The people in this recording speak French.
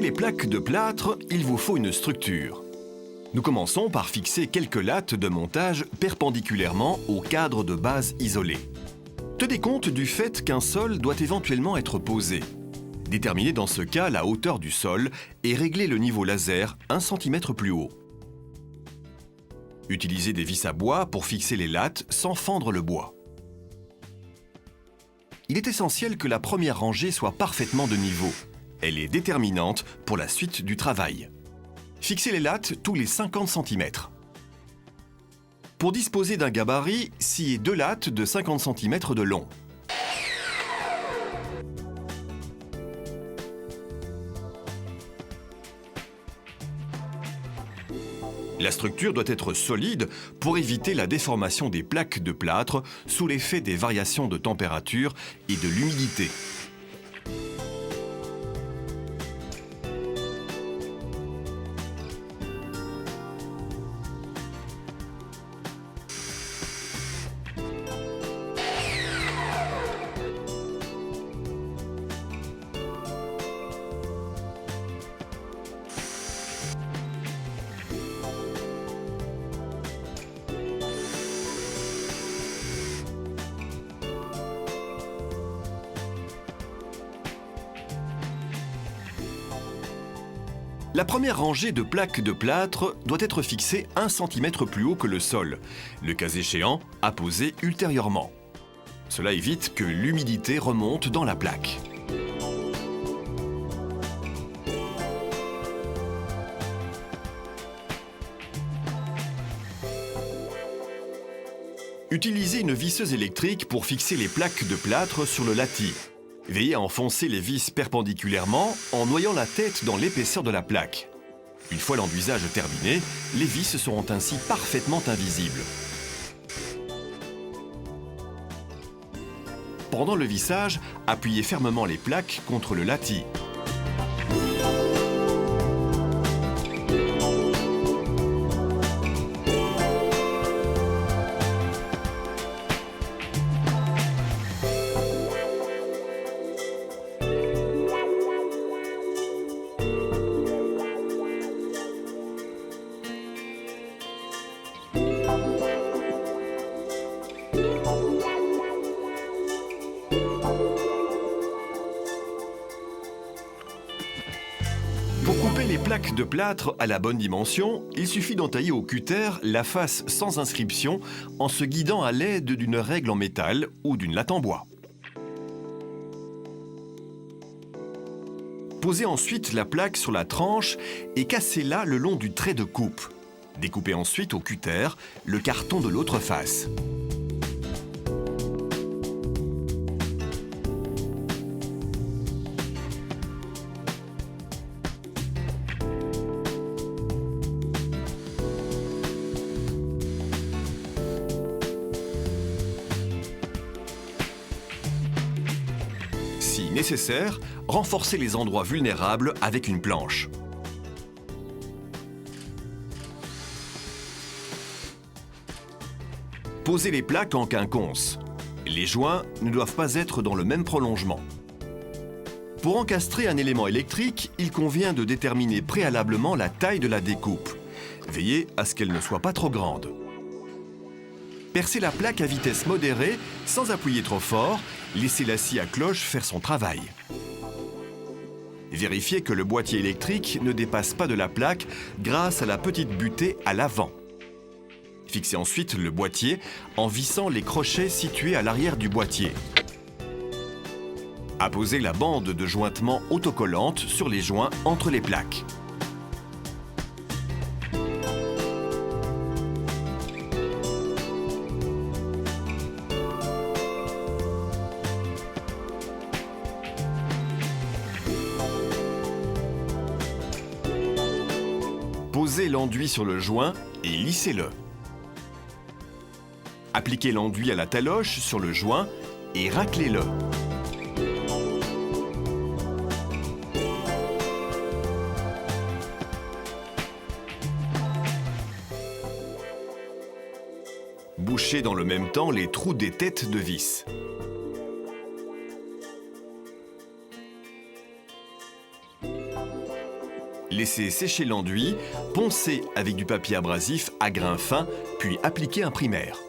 les plaques de plâtre, il vous faut une structure. Nous commençons par fixer quelques lattes de montage perpendiculairement au cadre de base isolé. Tenez compte du fait qu'un sol doit éventuellement être posé. Déterminez dans ce cas la hauteur du sol et réglez le niveau laser 1 cm plus haut. Utilisez des vis à bois pour fixer les lattes sans fendre le bois. Il est essentiel que la première rangée soit parfaitement de niveau. Elle est déterminante pour la suite du travail. Fixez les lattes tous les 50 cm. Pour disposer d'un gabarit, sciez 2 lattes de 50 cm de long. La structure doit être solide pour éviter la déformation des plaques de plâtre sous l'effet des variations de température et de l'humidité. La première rangée de plaques de plâtre doit être fixée 1 cm plus haut que le sol, le cas échéant à poser ultérieurement. Cela évite que l'humidité remonte dans la plaque. Utilisez une visseuse électrique pour fixer les plaques de plâtre sur le latis. Veillez à enfoncer les vis perpendiculairement en noyant la tête dans l'épaisseur de la plaque. Une fois l'enduisage terminé, les vis seront ainsi parfaitement invisibles. Pendant le vissage, appuyez fermement les plaques contre le latis. Pour couper les plaques de plâtre à la bonne dimension, il suffit d'entailler au cutter la face sans inscription en se guidant à l'aide d'une règle en métal ou d'une latte en bois. Posez ensuite la plaque sur la tranche et cassez-la le long du trait de coupe. Découpez ensuite au cutter le carton de l'autre face. Si nécessaire, renforcez les endroits vulnérables avec une planche. Posez les plaques en quinconce. Les joints ne doivent pas être dans le même prolongement. Pour encastrer un élément électrique, il convient de déterminer préalablement la taille de la découpe. Veillez à ce qu'elle ne soit pas trop grande. Percez la plaque à vitesse modérée sans appuyer trop fort. Laissez la scie à cloche faire son travail. Vérifiez que le boîtier électrique ne dépasse pas de la plaque grâce à la petite butée à l'avant. Fixez ensuite le boîtier en vissant les crochets situés à l'arrière du boîtier. Apposez la bande de jointement autocollante sur les joints entre les plaques. Posez l'enduit sur le joint et lissez-le. Appliquez l'enduit à la taloche sur le joint et raclez-le. Bouchez dans le même temps les trous des têtes de vis. Laissez sécher l'enduit, poncer avec du papier abrasif à grains fins, puis appliquer un primaire.